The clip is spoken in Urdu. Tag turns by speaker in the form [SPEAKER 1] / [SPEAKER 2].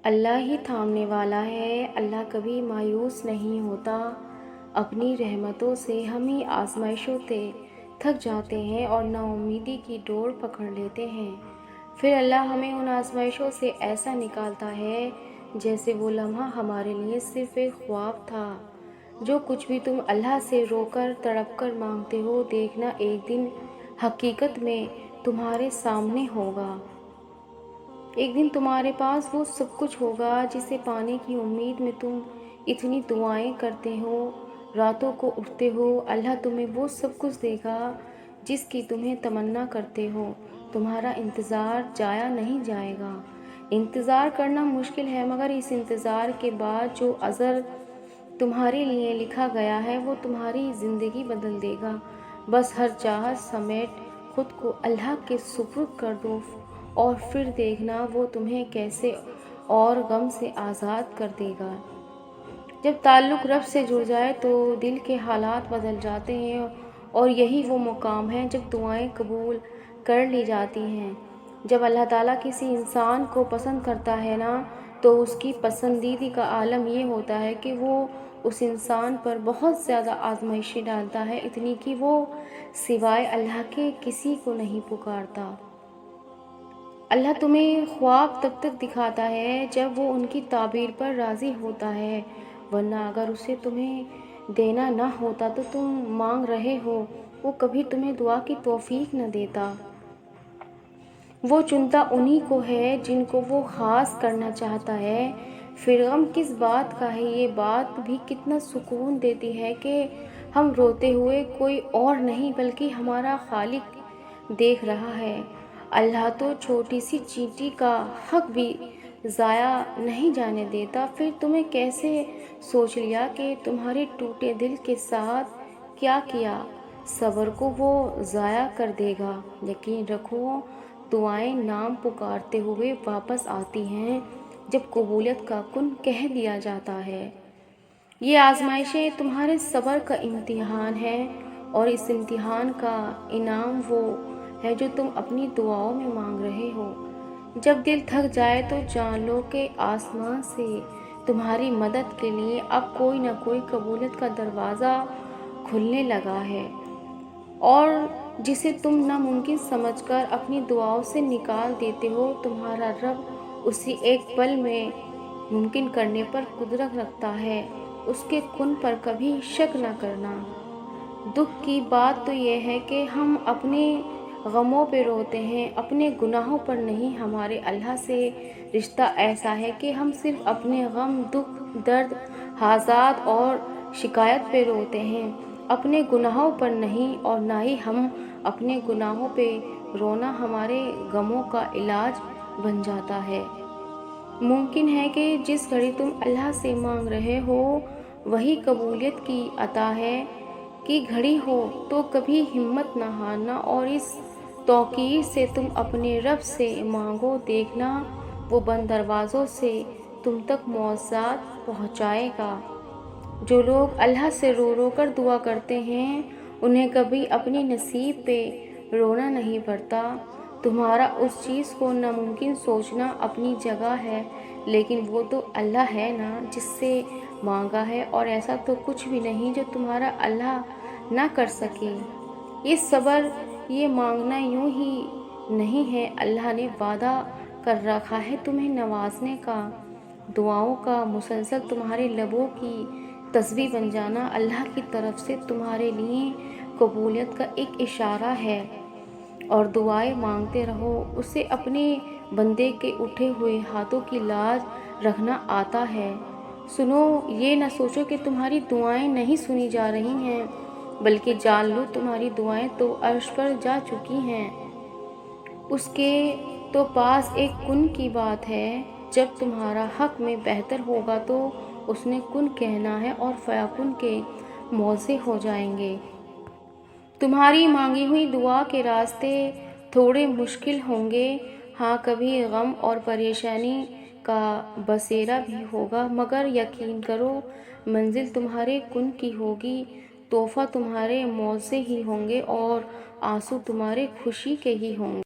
[SPEAKER 1] اللہ ہی تھامنے والا ہے، اللہ کبھی مایوس نہیں ہوتا۔ اپنی رحمتوں سے ہم ہی آزمائشوں سے تھک جاتے ہیں اور نا امیدی کی ڈور پکڑ لیتے ہیں۔ پھر اللہ ہمیں ان آزمائشوں سے ایسا نکالتا ہے جیسے وہ لمحہ ہمارے لیے صرف ایک خواب تھا۔ جو کچھ بھی تم اللہ سے رو کر تڑپ کر مانگتے ہو، دیکھنا ایک دن حقیقت میں تمہارے سامنے ہوگا۔ ایک دن تمہارے پاس وہ سب کچھ ہوگا جسے پانے کی امید میں تم اتنی دعائیں کرتے ہو، راتوں کو اٹھتے ہو۔ اللہ تمہیں وہ سب کچھ دے گا جس کی تمہیں تمنا کرتے ہو۔ تمہارا انتظار ضائع نہیں جائے گا۔ انتظار کرنا مشکل ہے، مگر اس انتظار کے بعد جو اجر تمہارے لیے لکھا گیا ہے وہ تمہاری زندگی بدل دے گا۔ بس ہر چاہت سمیٹ خود کو اللہ کے سپرد کر دو اور پھر دیکھنا وہ تمہیں کیسے اور غم سے آزاد کر دے گا۔ جب تعلق رب سے جڑ جائے تو دل کے حالات بدل جاتے ہیں، اور یہی وہ مقام ہے جب دعائیں قبول کر لی جاتی ہیں۔ جب اللہ تعالیٰ کسی انسان کو پسند کرتا ہے نا، تو اس کی پسندیدگی کا عالم یہ ہوتا ہے کہ وہ اس انسان پر بہت زیادہ آزمائشیں ڈالتا ہے، اتنی کہ وہ سوائے اللہ کے کسی کو نہیں پکارتا۔ اللہ تمہیں خواب تب تک دکھاتا ہے جب وہ ان کی تعبیر پر راضی ہوتا ہے، ورنہ اگر اسے تمہیں دینا نہ ہوتا تو تم مانگ رہے ہو، وہ کبھی تمہیں دعا کی توفیق نہ دیتا۔ وہ چنتا انہی کو ہے جن کو وہ خاص کرنا چاہتا ہے۔ پھر غم کس بات کا ہے؟ یہ بات بھی کتنا سکون دیتی ہے کہ ہم روتے ہوئے کوئی اور نہیں بلکہ ہمارا خالق دیکھ رہا ہے۔ اللہ تو چھوٹی سی چینٹی کا حق بھی ضائع نہیں جانے دیتا۔ پھر تم نے کیسے سوچ لیا کہ تمہارے ٹوٹے دل کے ساتھ کیا کیا صبر کو وہ ضائع کر دے گا؟ یقین رکھو، دعائیں نام پکارتے ہوئے واپس آتی ہیں جب قبولیت کا کن کہہ دیا جاتا ہے۔ یہ آزمائشیں تمہارے صبر کا امتحان ہے، اور اس امتحان کا انعام وہ ہے جو تم اپنی دعاؤں میں مانگ رہے ہو۔ جب دل تھک جائے تو جان لو کہ آسمان سے تمہاری مدد کے لیے اب کوئی نہ کوئی قبولیت کا دروازہ کھلنے لگا ہے، اور جسے تم ناممکن سمجھ کر اپنی دعاؤں سے نکال دیتے ہو، تمہارا رب اسی ایک پل میں ممکن کرنے پر قدرت رکھتا ہے۔ اس کے کن پر کبھی شک نہ کرنا۔ دکھ کی بات تو یہ ہے کہ ہم اپنے غموں پہ روتے ہیں، اپنے گناہوں پر نہیں۔ ہمارے اللہ سے رشتہ ایسا ہے کہ ہم صرف اپنے غم، دکھ، درد، حاجات اور شکایت پہ روتے ہیں، اپنے گناہوں پر نہیں، اور نہ ہی ہم اپنے گناہوں پہ رونا ہمارے غموں کا علاج بن جاتا ہے۔ ممکن ہے کہ جس گھڑی تم اللہ سے مانگ رہے ہو وہی قبولیت کی عطا ہے کی گھڑی ہو، تو کبھی ہمت نہ ہارنا اور اس توقیر سے تم اپنے رب سے مانگو، دیکھنا وہ بند دروازوں سے تم تک معجزات پہنچائے گا۔ جو لوگ اللہ سے رو رو کر دعا کرتے ہیں انہیں کبھی اپنی نصیب پہ رونا نہیں پڑتا۔ تمہارا اس چیز کو ناممکن سوچنا اپنی جگہ ہے، لیکن وہ تو اللہ ہے نا جس سے مانگا ہے، اور ایسا تو کچھ بھی نہیں جو تمہارا اللہ نہ کر سکے۔ یہ صبر، یہ مانگنا یوں ہی نہیں ہے، اللہ نے وعدہ کر رکھا ہے تمہیں نوازنے کا۔ دعاؤں کا مسلسل تمہارے لبوں کی تسبیح بن جانا اللہ کی طرف سے تمہارے لیے قبولیت کا ایک اشارہ ہے۔ اور دعائیں مانگتے رہو، اسے اپنے بندے کے اٹھے ہوئے ہاتھوں کی لاج رکھنا آتا ہے۔ سنو، یہ نہ سوچو کہ تمہاری دعائیں نہیں سنی جا رہی ہیں، بلکہ جان لو تمہاری دعائیں تو عرش پر جا چکی ہیں۔ اس کے تو پاس ایک کن کی بات ہے، جب تمہارا حق میں بہتر ہوگا تو اس نے کن کہنا ہے اور فیکون کے معجزے ہو جائیں گے۔ تمہاری مانگی ہوئی دعا کے راستے تھوڑے مشکل ہوں گے، ہاں کبھی غم اور پریشانی کا بسیرا بھی ہوگا، مگر یقین کرو منزل تمہارے کن کی ہوگی، تحفہ تمہارے معجزے ہی ہوں گے، اور آنسو تمہارے خوشی کے ہی ہوں گے۔